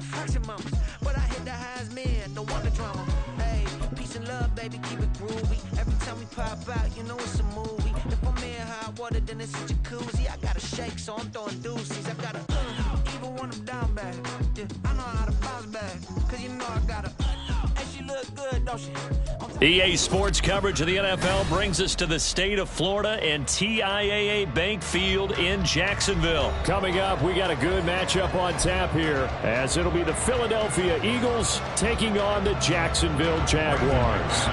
fraction mamas. But I hit the highs, man, don't want the drama. Hey, peace and love, baby, keep it groovy. Every time we pop out, you know it's a movie. If I'm in hot water, then it's a jacuzzi. I got a shake, so I'm throwing deuces. I got a even when I'm down bad. Yeah, I know how to bounce back, cause you know I got a and she look good, don't she? EA Sports coverage of the NFL brings us to the state of Florida and TIAA Bank Field in Jacksonville. Coming up, we got a good matchup on tap here, as it'll be the Philadelphia Eagles taking on the Jacksonville Jaguars.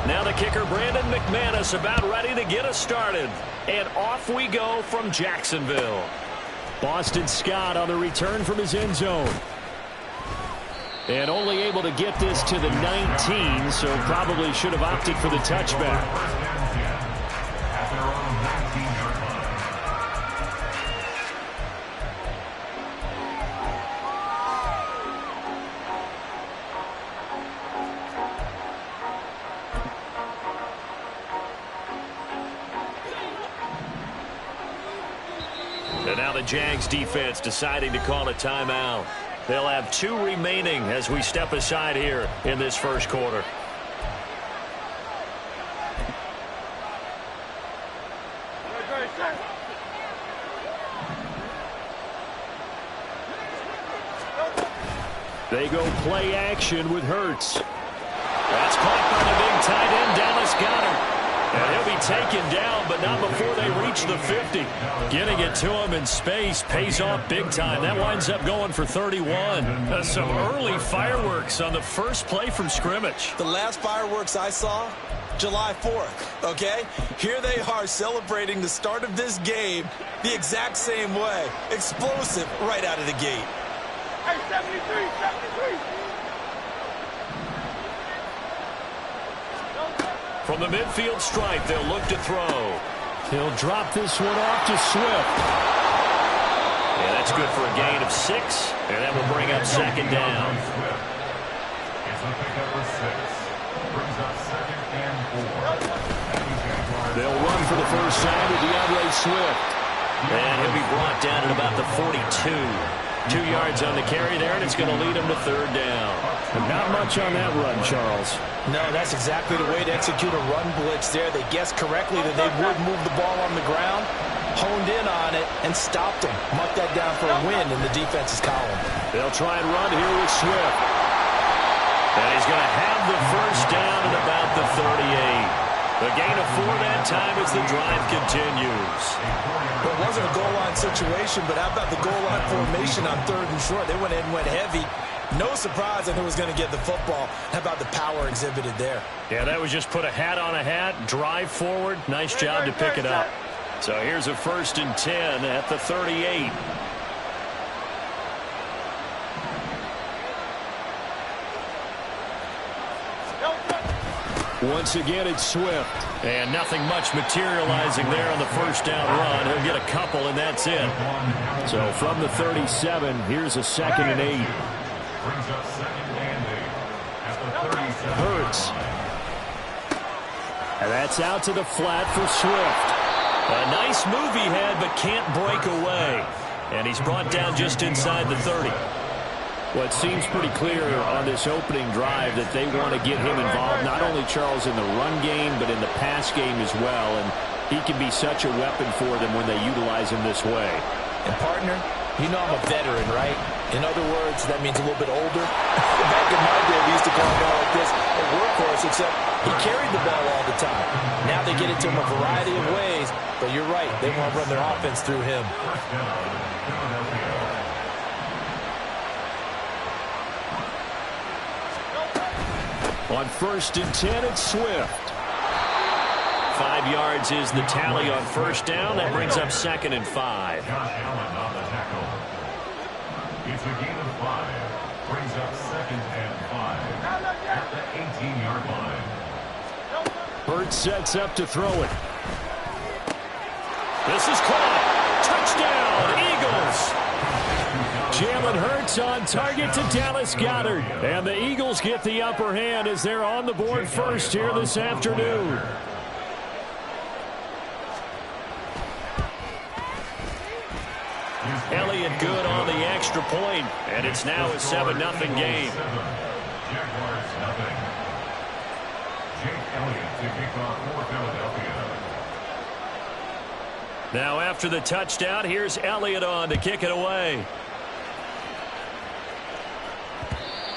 Now the kicker, Brandon McManus, about ready to get us started. And off we go from Jacksonville. Boston Scott on the return from his end zone. And only able to get this to the 19, so probably should have opted for the touchback. And now the Jags defense deciding to call a timeout. They'll have 2 remaining as we step aside here in this first quarter. They go play action with Hurts. That's caught by the big tight end, Dallas Goedert. And he'll be taken down, but not before they reach the 50. Getting it to him in space pays off big time. That winds up going for 31. Some early fireworks on the first play from scrimmage. The last fireworks I saw, July 4th, okay? Here they are celebrating the start of this game the exact same way. Explosive right out of the gate. Hey, 73. From the midfield stripe, they'll look to throw. He'll drop this one off to Swift. Yeah, that's good for a gain of 6, and that will bring up second down. They'll run for the first time with DeAndre Swift. And he'll be brought down at about the 42. 2 yards on the carry there, and it's going to lead him to third down. And not much on that run, Charles. No, that's exactly the way to execute a run blitz there. They guessed correctly that they would move the ball on the ground, honed in on it, and stopped him. Marked that down for a win in the defense's column. They'll try and run here with Swift. And he's going to have the first down at about the 38. The gain of 4 that time as the drive continues. Well, it wasn't a goal line situation, but how about the goal line formation on 3rd and short? They went in and went heavy. No surprise on who was going to get the football. How about the power exhibited there? Yeah, that was just put a hat on a hat, drive forward. Nice job to pick it up. So here's a 1st and 10 at the 38. Once again, it's Swift. And nothing much materializing there on the first down run. He'll get a couple, and that's it. So from the 37, here's a 2nd and 8. Hurts. And that's out to the flat for Swift. A nice move he had, but can't break away. And he's brought down just inside the 30. Well, it seems pretty clear on this opening drive that they want to get him involved, not only, Charles, in the run game, but in the pass game as well. And he can be such a weapon for them when they utilize him this way. And, partner, you know I'm a veteran, right? In other words, that means a little bit older. Back in my day, we used to call a guy like this a workhorse, except he carried the ball all the time. Now they get it to him a variety of ways, but you're right. They want to run their offense through him. On 1st and 10, it's Swift. 5 yards is the tally on first down. That brings up 2nd and 5. Josh Allen on the tackle. It's a gain of 5. Brings up 2nd and 5 at the 18-yard line. Hurts sets up to throw it. This is caught. Touchdown, Eagles. Jalen Hurts on target to Dallas Goedert. And the Eagles get the upper hand as they're on the board first here this afternoon. His Elliott good on the extra point, and it's now a 7-0 game. Jaguars nothing. Jake Elliott to kick off for Philadelphia. Now after the touchdown, here's Elliott on to kick it away.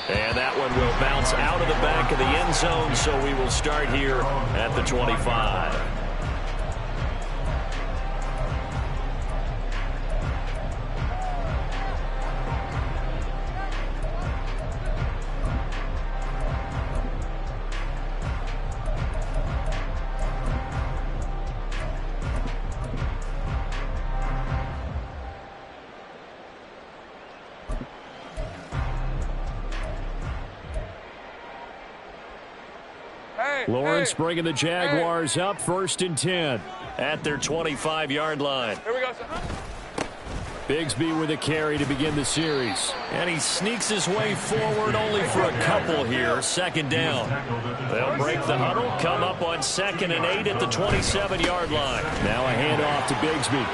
And that one will bounce out of the back of the end zone, so we will start here at the 25. Lawrence bringing the Jaguars up 1st and 10 at their 25-yard line. Here we go, sir. Bigsby with a carry to begin the series. And he sneaks his way forward only for a couple here. 2nd down. They'll break the huddle, come up on 2nd and 8 at the 27-yard line. Now a handoff to Bigsby.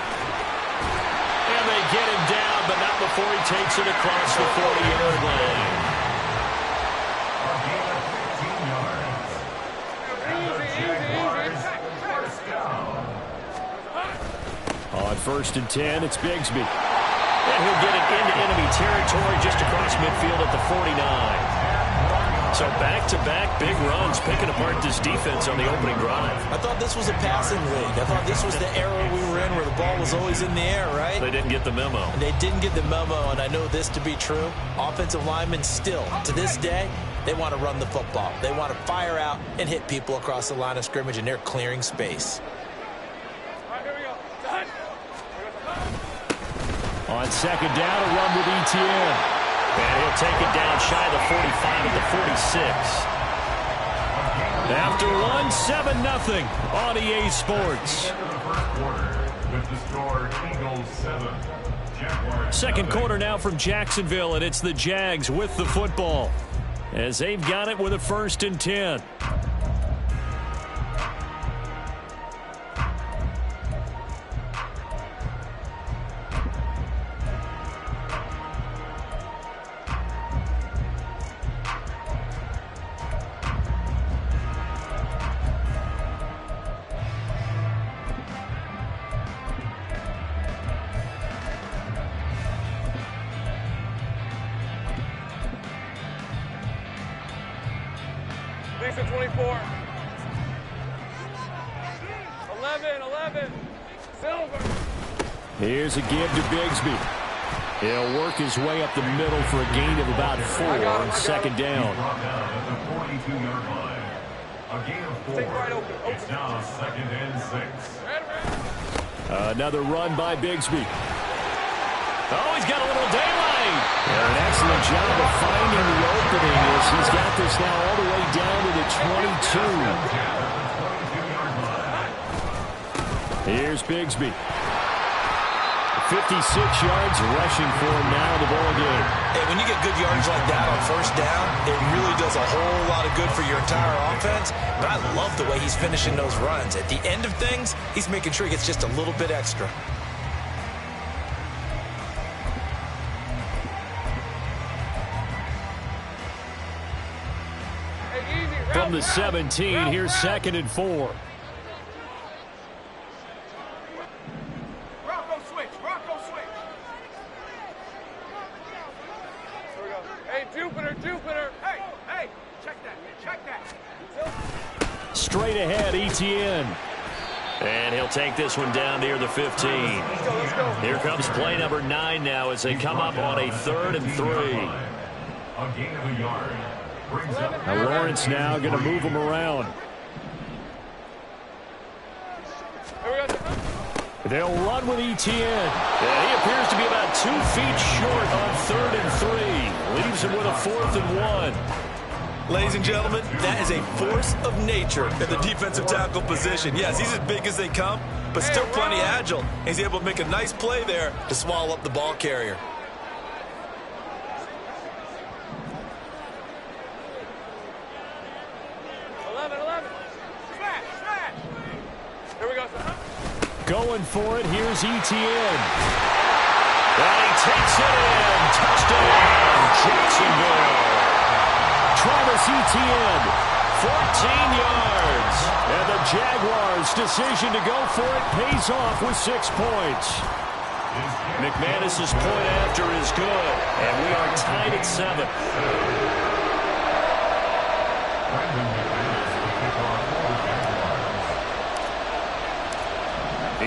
And they get him down, but not before he takes it across the 40-yard line. On 1st and 10, it's Bigsby. And he'll get it into enemy territory just across midfield at the 49. So back-to-back big runs, picking apart this defense on the opening drive. I thought this was a passing league. I thought this was the era we were in where the ball was always in the air, right? They didn't get the memo. And they didn't get the memo, and I know this to be true. Offensive linemen still, to this day, they want to run the football. They want to fire out and hit people across the line of scrimmage, and they're clearing space. On 2nd down, a run with Etienne. And he'll take it down shy of the 45 at the 46. After one, 7-0 on EA Sports. Second quarter now from Jacksonville, and it's the Jags with the football as they've got it with a 1st and 10. Lisa 24. 11. Silver. Here's a give to Bigsby. He'll work his way up the middle for a gain of about 4 on 2nd down. A gain of 4. It's now 2nd and 6. Another run by Bigsby. Oh, he's got a little daylight. An excellent job of finding the opening as he's got this now all the way down to the 22. Here's Bigsby. 56 yards rushing for him now in the ball game. Hey, when you get good yards like that on 1st down, it really does a whole lot of good for your entire offense. But I love the way he's finishing those runs. At the end of things, he's making sure he gets just a little bit extra. From the 17, here's 2nd and 4. Rocco switch. Here we go. Hey, Jupiter. Hey, check that. Straight ahead, Etienne. And he'll take this one down near the 15. Let's go. Here comes play number 9 now as they come up on a 3rd and 3. A gain of a yard. Now Lawrence now going to move him around. They'll run with Etienne. And he appears to be about 2 feet short on 3rd and 3. Leaves him with a 4th and 1. Ladies and gentlemen, that is a force of nature in the defensive tackle position. Yes, he's as big as they come, but still plenty agile. He's able to make a nice play there to swallow up the ball carrier. Going for it, here's Etienne. And takes it in. Touchdown, Jacksonville. Travis Etienne, 14 yards. And the Jaguars' decision to go for it pays off with 6 points. McManus's point after is good, and we are tied at 7.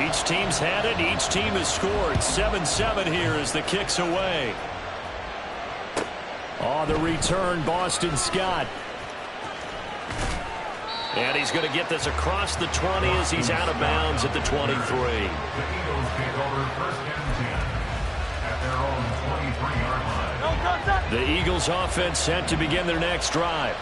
Each team's had it. Each team has scored. 7-7 here as the kick's away. On the return, Boston Scott. And he's going to get this across the 20 as he's out of bounds at the 23. The Eagles take over first and 10 at their own 23-yard line. The Eagles offense set to begin their next drive.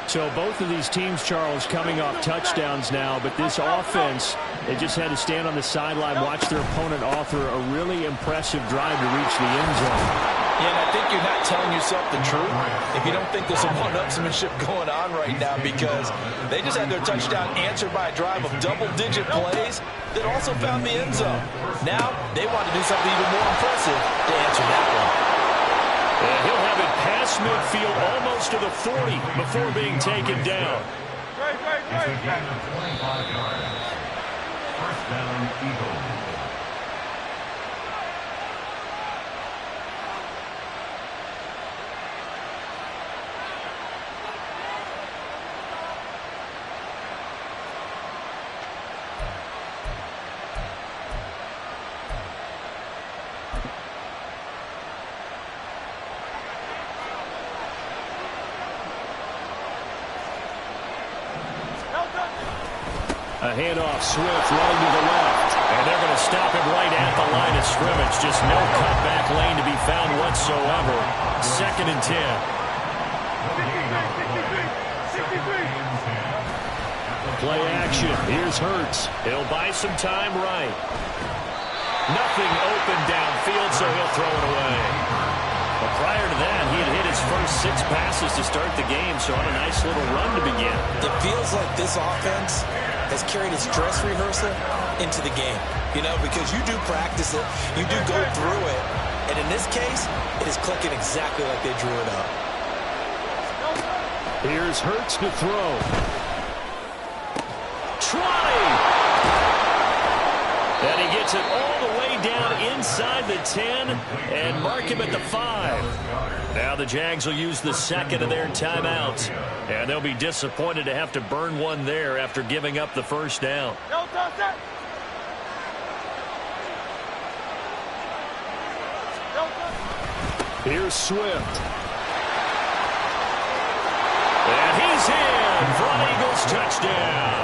So both of these teams, Charles, coming off touchdowns now, but this offense, they just had to stand on the sideline, watch their opponent author a really impressive drive to reach the end zone. Yeah, and I think you're not telling yourself the truth if you don't think there's some one-upsmanship going on right now, because they just had their touchdown answered by a drive of double-digit plays that also found the end zone. Now they want to do something even more impressive to answer that one. And he'll have it past midfield almost to the 40 before being taken down. It's a gain of 25 yards. First down, Eagles. A handoff, Swift running to the left. And they're going to stop him right at the line of scrimmage. Just no cutback lane to be found whatsoever. 2nd and 10. Play action. Here's Hurts. He'll buy some time right. Nothing open downfield, so he'll throw it away. But prior to that, he had hit his first 6 passes to start the game, so on a nice little run to begin. It feels like this offense has carried its dress rehearsal into the game, because you do practice it, you do go through it, and in this case, it is clicking exactly like they drew it up. Here's Hurts to throw. Try! And he gets it all the way down inside the 10 and mark him at the 5. Now the Jags will use the 2nd of their timeouts. And they'll be disappointed to have to burn one there after giving up the first down. Here's Swift. And he's in for an Eagles touchdown.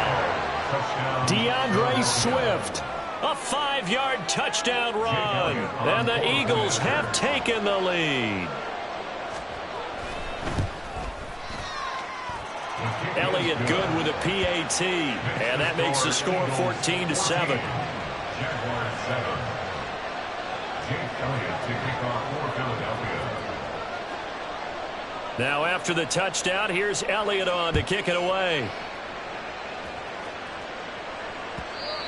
DeAndre Swift. A 5-yard touchdown run. And the Eagles have taken the lead. Elliott good with a PAT. And that makes the score 14-7. Jaguars 7. Jake Elliott to kick off for Philadelphia. Now after the touchdown, here's Elliott on to kick it away.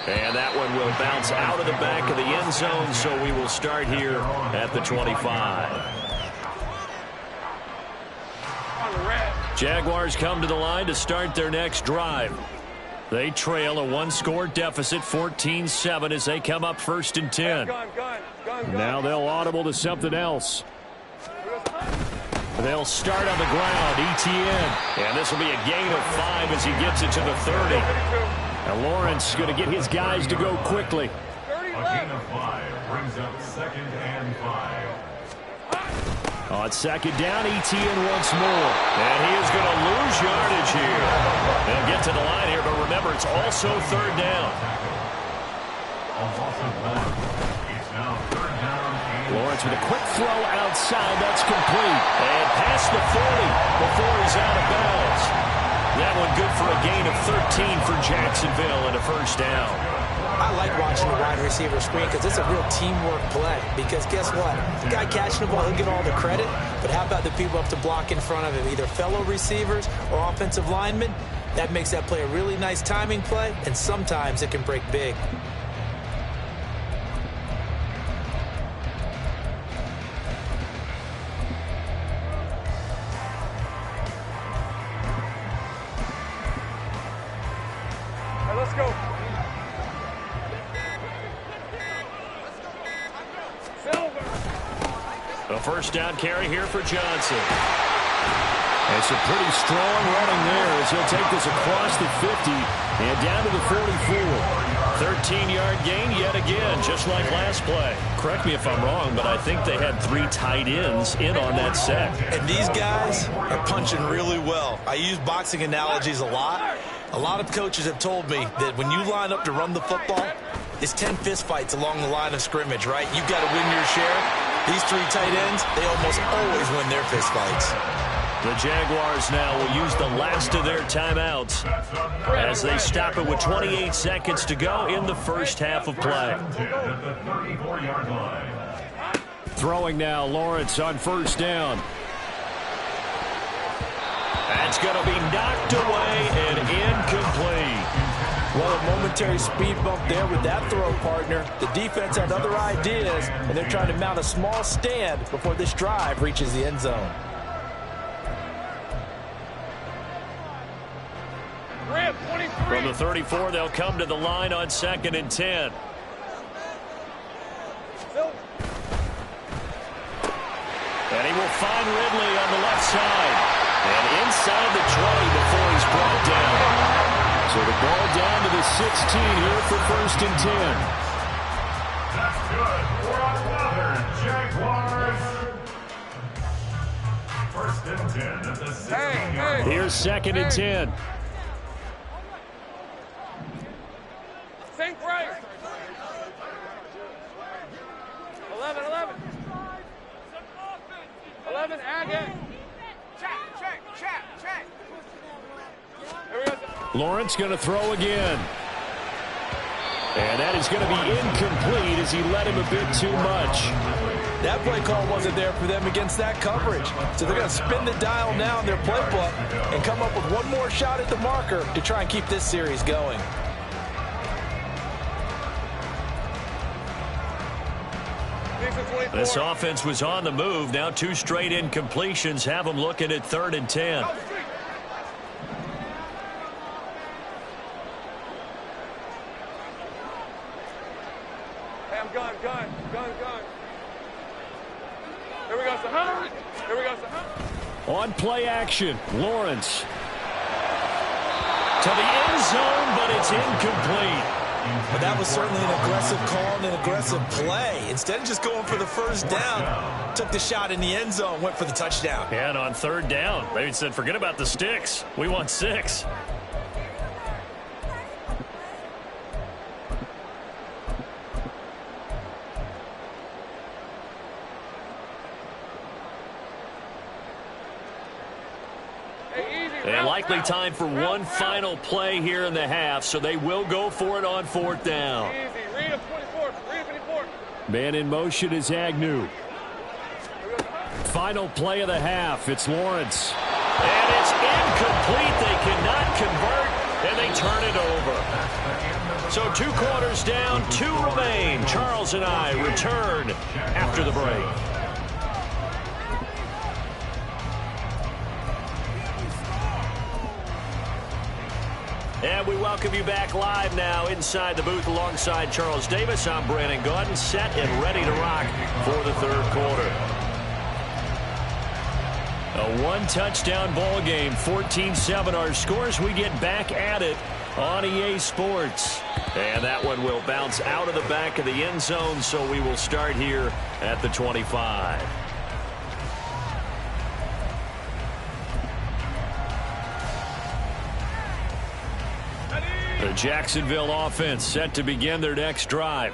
And that one will bounce out of the back of the end zone, so we will start here at the 25. Jaguars come to the line to start their next drive. They trail a 1-score deficit, 14-7, as they come up 1st and 10. Now they'll audible to something else. They'll start on the ground, Etienne. And this will be a gain of 5 as he gets it to the 30. And Lawrence going to get his guys to go quickly. A gain of 5 brings up 2nd and 5. On 2nd down, Etienne once more. And he is going to lose yardage here. They'll get to the line here, but remember, it's also 3rd down. Lawrence with a quick throw outside. That's complete. And past the 40 before he's out of bounds. That one good for a gain of 13 for Jacksonville and a 1st down. I like watching the wide receiver screen because it's a real teamwork play. Because guess what? The guy catching the ball, he'll get all the credit. But how about the people up to block in front of him, either fellow receivers or offensive linemen? That makes that play a really nice timing play, and sometimes it can break big. A first down carry here for Johnson. It's a pretty strong running there as he'll take this across the 50 and down to the 44. 13-yard gain yet again, just like last play. Correct me if I'm wrong, but I think they had 3 tight ends in on that set. And these guys are punching really well. I use boxing analogies a lot. A lot of coaches have told me that when you line up to run the football, it's 10 fistfights along the line of scrimmage, right? You've got to win your share. These 3 tight ends, they almost always win their fistfights. The Jaguars now will use the last of their timeouts as they stop it with 28 seconds to go in the first half of play. Throwing now, Lawrence on first down. That's going to be knocked away and incomplete. Well, a momentary speed bump there with that throw, partner. The defense had other ideas, and they're trying to mount a small stand before this drive reaches the end zone. From the 34, they'll come to the line on 2nd and 10. And he will find Ridley on the left side. And inside the 20 before he's brought down. So the ball down to the 16 here for 1st and 10. That's good for another Jaguars. 1st and 10 at the 16-yard line. Here's 2nd and 10. Think right. 11, 11. 11, again. Check. Here we go. Lawrence going to throw again. And that is going to be incomplete as he let him a bit too much. That play call wasn't there for them against that coverage. So they're going to spin the dial now in their playbook and come up with one more shot at the marker to try and keep this series going. This offense was on the move. Now 2 straight incompletions have them looking at 3rd and 10. Hey, I'm gun. Here we go, son. On play action, Lawrence. To the end zone, but it's incomplete. But that was certainly an aggressive call and an aggressive play. Instead of just going for the first down, took the shot in the end zone, went for the touchdown. And on 3rd down, they said, forget about the sticks. We want 6. And likely time for one final play here in the half, so they will go for it on 4th down. Easy. Read up 24. Man in motion is Agnew. Final play of the half. It's Lawrence. And it's incomplete. They cannot convert, and they turn it over. So 2 quarters down, 2 remain. Charles and I return after the break. And we welcome you back live now inside the booth alongside Charles Davis. I'm Brandon Gaudin, set and ready to rock for the 3rd quarter. A 1-touchdown ball game, 14-7 our scores. We get back at it on EA Sports. And that one will bounce out of the back of the end zone, so we will start here at the 25. The Jacksonville offense set to begin their next drive.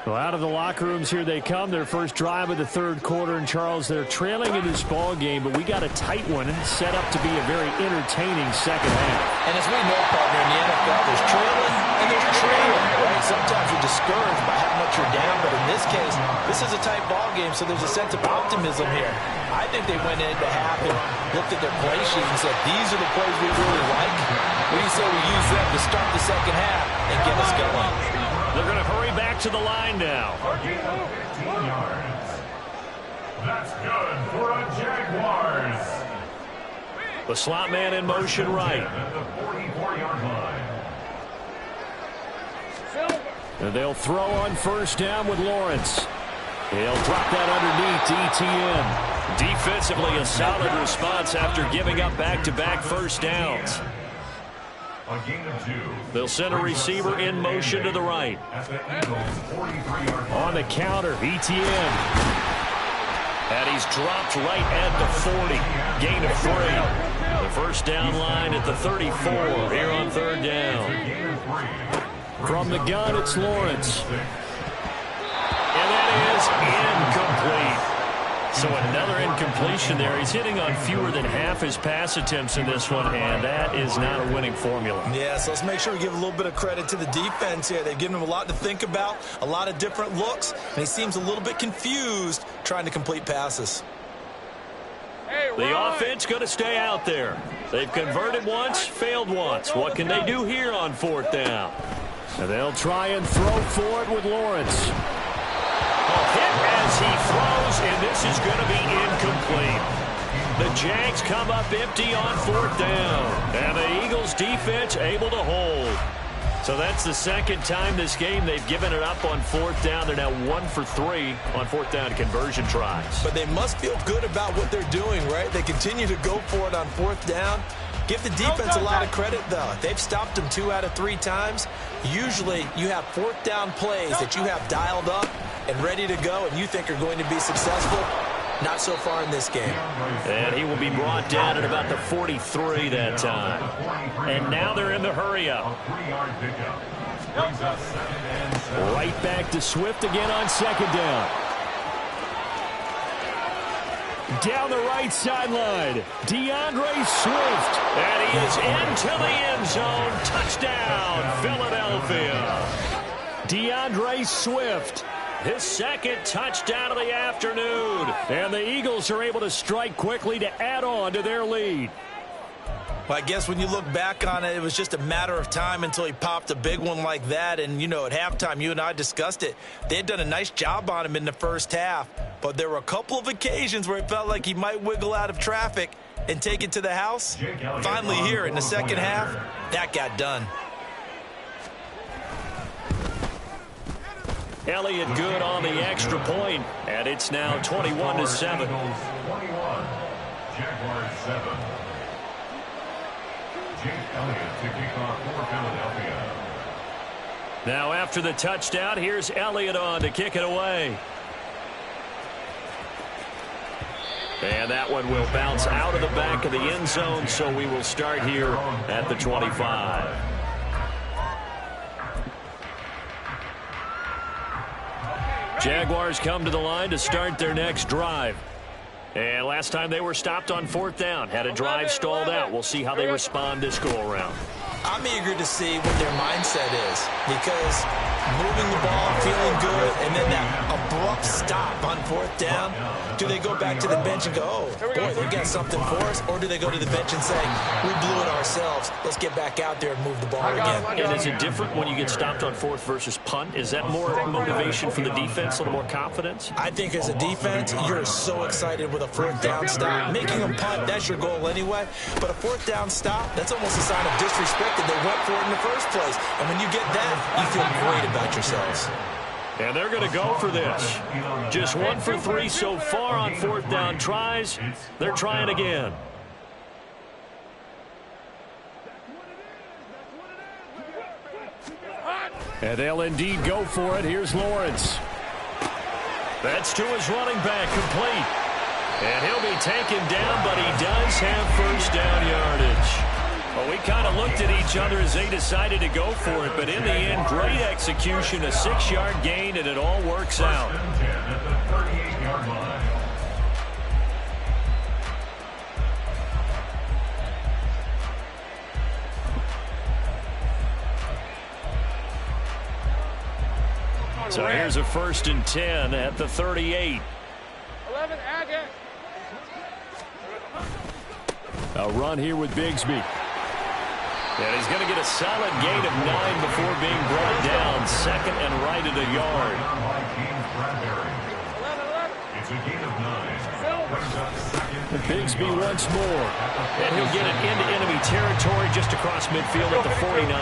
Well, out of the locker rooms here they come. Their first drive of the 3rd quarter. And, Charles, they're trailing in this ball game, but we got a tight one set up to be a very entertaining second half. And as we know, partner, in the NFL, there's trailing and there's trailing, right? Sometimes you're discouraged by how much you're down, but in this case, this is a tight ball game, so there's a sense of optimism here. I think they went into half and looked at their play sheet and said, these are the plays we really like. What do you say we use them to start the second half and get us going? They're going to hurry back to the line now. 15 yards. That's good for a Jaguars. The slot man in motion right. At the 44-yard line. And they'll throw on first down with Lawrence. He'll drop that underneath to Etienne. Defensively, a solid response after giving up back-to-back first downs. A gain of 2. They'll send a receiver in motion to the right. At the Eagles' 43-yard line. On the counter, Etienne. And he's dropped right at the 40. Gain of 3. The first down line at the 34 here on third down. From the gun, it's Lawrence. And that is incomplete. So another incompletion there. He's hitting on fewer than half his pass attempts in this one, and that is not a winning formula. Yeah, so let's make sure we give a little bit of credit to the defense here. They've given him a lot to think about, a lot of different looks, and he seems a little bit confused trying to complete passes. The offense going to stay out there. They've converted once, failed once. What can they do here on fourth down? And they'll try and throw for it with Lawrence. Hit as he throws, and this is going to be incomplete. The Jags come up empty on fourth down, and the Eagles defense able to hold. So that's the second time this game they've given it up on fourth down. They're now 1 for 3 on fourth down conversion tries. But they must feel good about what they're doing, right? They continue to go for it on fourth down. Give the defense a lot of credit, though. They've stopped them 2 out of 3 times. Usually you have fourth down plays that you have dialed up and ready to go and you think are going to be successful. Not so far in this game. And he will be brought down at about the 43 that time. And now they're in the hurry-up. Right back to Swift again on second down. Down the right sideline, DeAndre Swift. And he is into the end zone. Touchdown, Philadelphia. DeAndre Swift. His second touchdown of the afternoon. And the Eagles are able to strike quickly to add on to their lead. Well, I guess when you look back on it, it was just a matter of time until he popped a big one like that. And, you know, at halftime, you and I discussed it. They had done a nice job on him in the first half. But there were a couple of occasions where it felt like he might wiggle out of traffic and take it to the house. Finally here in the second half, that got done. Elliott good on the extra point, and it's now 21-7. 21, Jaguars 7. Jake Elliott to kick off for Philadelphia. Now after the touchdown, here's Elliott on to kick it away. And that one will bounce out of the back of the end zone, so we will start here at the 25. Jaguars come to the line to start their next drive. And last time they were stopped on fourth down, had a drive stalled out. We'll see how they respond this go-around. I'm eager to see what their mindset is, because moving the ball, feeling good, and then that abrupt stop on fourth down, do they go back to the bench and go, oh, boy, they got something for us? Or do they go to the bench and say, we blew it ourselves, let's get back out there and move the ball again? And is it different when you get stopped on fourth versus punt? Is that more motivation for the defense, a little more confidence? I think as a defense, you're so excited with a fourth down stop. Making them punt, that's your goal anyway. But a fourth down stop, that's almost a sign of disrespect that they went for it in the first place. And when you get that, you feel great about yourselves. And they're going to go for this. Just 1 for 3 so far on fourth down tries. They're trying again. And they'll indeed go for it. Here's Lawrence. That's to his running back, complete. And he'll be taken down, but he does have first down yardage. Well, we kind of looked at each other as they decided to go for it, but in the end, great execution, a 6-yard gain, and it all works out. So here's a 1st and 10 at the 38. 11, Agate. A run here with Bigsby. And he's going to get a solid gain of 9 before being brought down. Second and right at a yard. It's a gain of 9. Bigsby once more. And he'll get it into enemy territory just across midfield at the 49.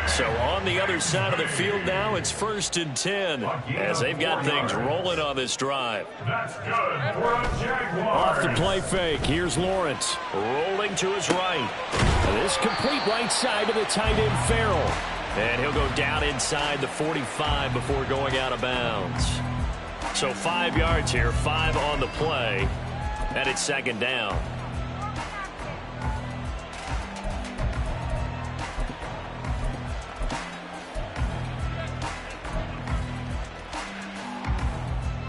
So on the other side of the field now, it's 1st and 10 as they've got things rolling on this drive. That's good for a Jaguar. Off the play fake. Here's Lawrence. Rolling to his right. This complete right side to the tight end, Farrell. And he'll go down inside the 45 before going out of bounds. So 5 yards here, 5 on the play, and it's 2nd down.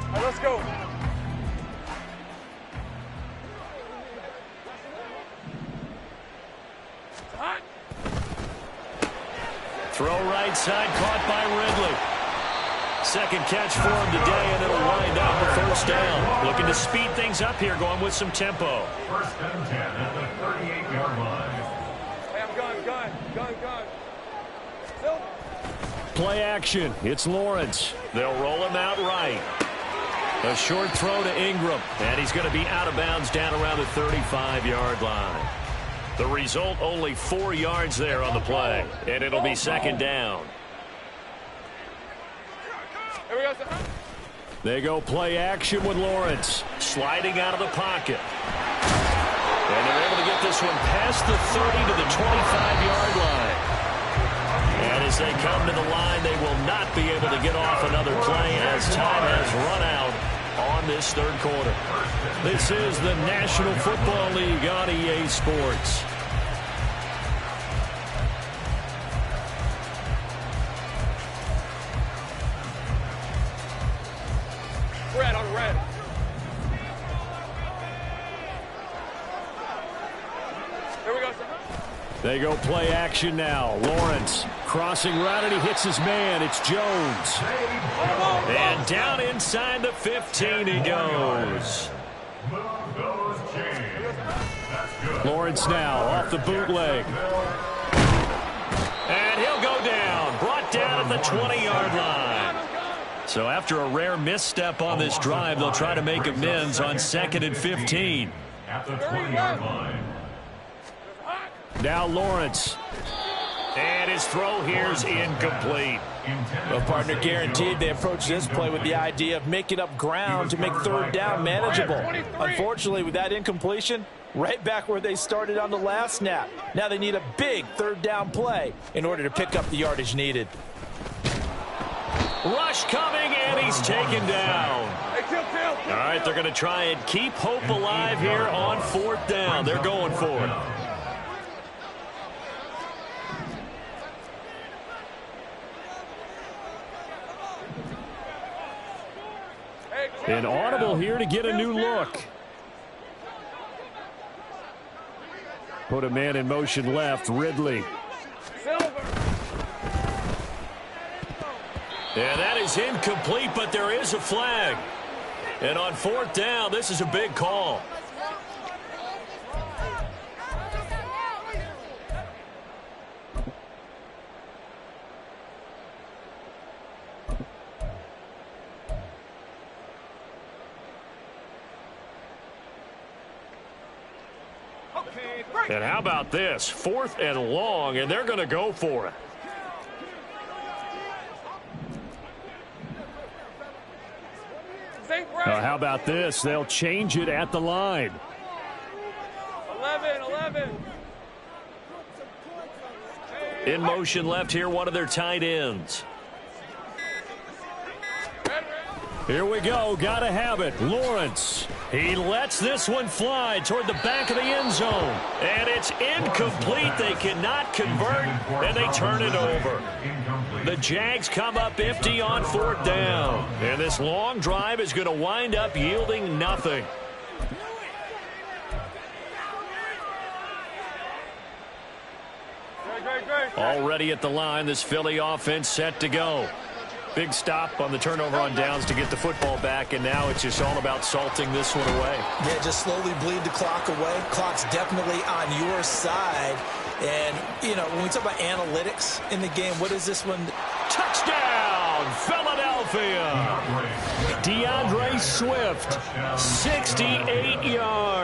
All right, let's go. Hot. Throw right side, caught by Ridley. 2nd catch for him today, and it'll wind up the 1st down. Looking to speed things up here, going with some tempo. 1st and 10 at the 38-yard line. Hey, I'm gun. Silver. Play action. It's Lawrence. They'll roll him out right. A short throw to Ingram, and he's going to be out of bounds down around the 35-yard line. The result, only 4 yards there on the play, and it'll be 2nd down. Here we go. They go play action with Lawrence. Sliding out of the pocket. And they're able to get this one past the 30 to the 25-yard line. And as they come to the line, they will not be able to get off another play as time has run out on this 3rd quarter. This is the National Football League on EA Sports. Red on red. Here we go, sir. They go play action now. Lawrence crossing right, and he hits his man. It's Jones. And down inside the 15 he goes. Move those chains. That's good. Lawrence now off the bootleg. And he'll go down. Brought down at the 20-yard line. So after a rare misstep on this drive, they'll try to make amends on 2nd and 15. At the 20-yard line. Now Lawrence. And his throw here's incomplete. Well, partner, guaranteed they approach this play with the idea of making up ground to make 3rd down manageable. Unfortunately, with that incompletion, right back where they started on the last snap. Now they need a big 3rd down play in order to pick up the yardage needed. Rush coming, and he's taken down. Hey, kill. All right, they're going to try and keep hope alive here on 4th down. They're going for it. An audible here to get a new look. Put a man in motion left, Ridley. Silver. And that is incomplete, but there is a flag. And on 4th down, this is a big call. And how about this? 4th and long, and they're going to go for it. How about this? They'll change it at the line. 11. In motion left here, one of their tight ends. Here we go. Got to have it. Lawrence. He lets this one fly toward the back of the end zone. And it's incomplete. They cannot convert, and they turn it over. The Jags come up empty on 4th down. And this long drive is going to wind up yielding nothing. Already at the line, this Philly offense set to go. Big stop on the turnover on downs to get the football back, and now it's just all about salting this one away. Yeah, just slowly bleed the clock away. Clock's definitely on your side. And, you know, when we talk about analytics in the game, what is this one? Touchdown, Philadelphia! DeAndre Swift, 68 yards.